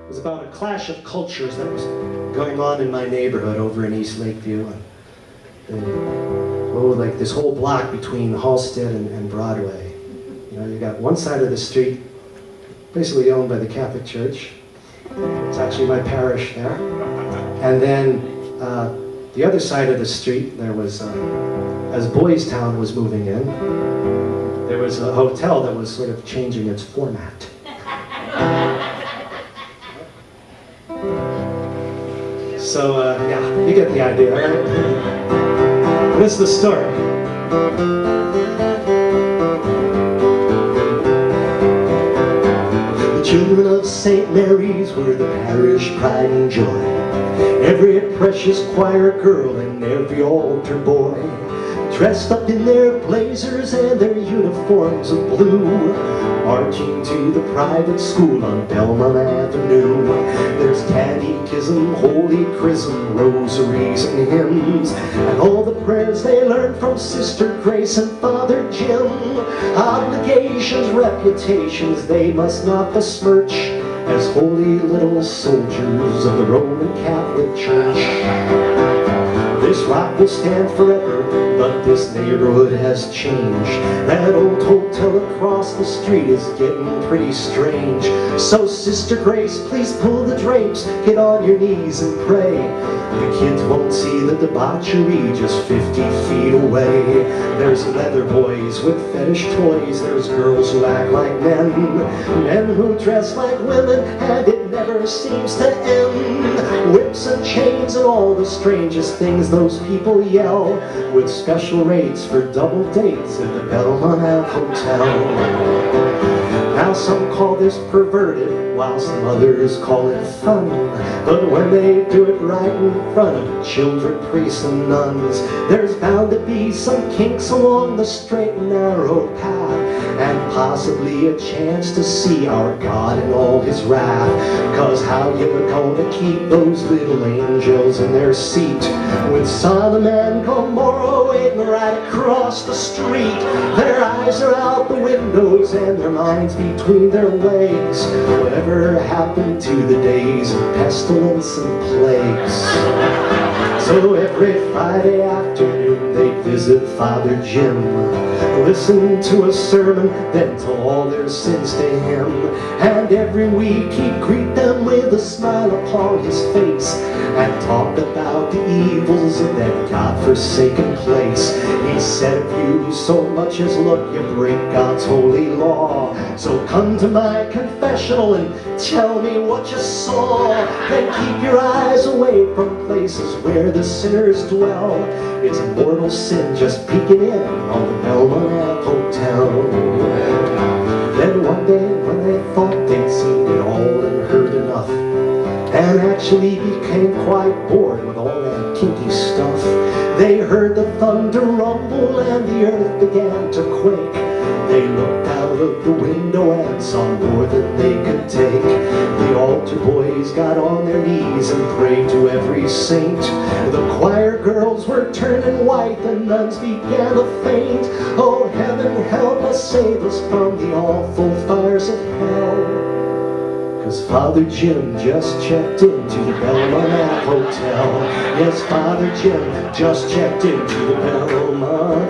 It was about a clash of cultures that was going on in my neighborhood over in East Lakeview. Like this whole block between Halsted and Broadway. You know, you got one side of the street basically owned by the Catholic Church. It's actually my parish there. And then the other side of the street, there was, as Boys Town was moving in, there was a hotel that was sort of changing its format. So, yeah, you get the idea, right? This is the story. The children of St. Mary's were the parish pride and joy. Every precious choir girl and every altar boy, dressed up in their blazers and their uniforms of blue, marching to the private school on Belmont Avenue. There's catechism, holy chrism, rosaries and hymns, and all the prayers they learned from Sister Grace and Father Jim. Obligations, reputations, they must not besmirch, as holy little soldiers of the Roman Catholic Church. This rock will stand forever, but this neighborhood has changed. That old hotel across the street is getting pretty strange. So Sister Grace, please pull the drapes, get on your knees and pray. The kids won't see the debauchery just 50 feet away. There's leather boys with fetish toys, there's girls who act like men, men who dress like women, and it never seems to end. Whips and chains and all the strangest things those people yell, with special rates for double dates at the Belmont Ave Hotel. Now some call this perverted, while some others call it fun. But when they do it right in front of children, priests and nuns, there's bound to be some kinks along the straight and narrow path, and possibly a chance to see our God in all his wrath. Cause how you gonna keep those little angels in their seat with Sodom and Gomorrah waiting right across the street? Their eyes are out the windows and their minds between their legs. Whatever happened to the days of pestilence and plagues? So every Friday afternoon they visit Father Jim, listen to a sermon, then tell all their sins to him. And every week he'd greet them with a smile upon his face, and talk about the evils of that God-forsaken place. He said, if you so much as look, you break God's holy law. So come to my confessional and tell me what you saw. Then keep your eyes away from places where the sinners dwell. It's mortal sin just peeking in on the Belmont Ave Hotel. Then one day when they thought they'd seen it all and heard enough, and actually became quite bored with all that kinky stuff, they heard the thunder rumble and the earth began to quake. They looked out of the window and saw more than they could take. The altar boys got on their knees and prayed to every saint. The choir girls were turning white, the nuns began to faint. Oh, heaven help us, save us from the awful fires of hell. Cause Father Jim just checked into the Belmont Ave Hotel. Yes, Father Jim just checked into the Belmont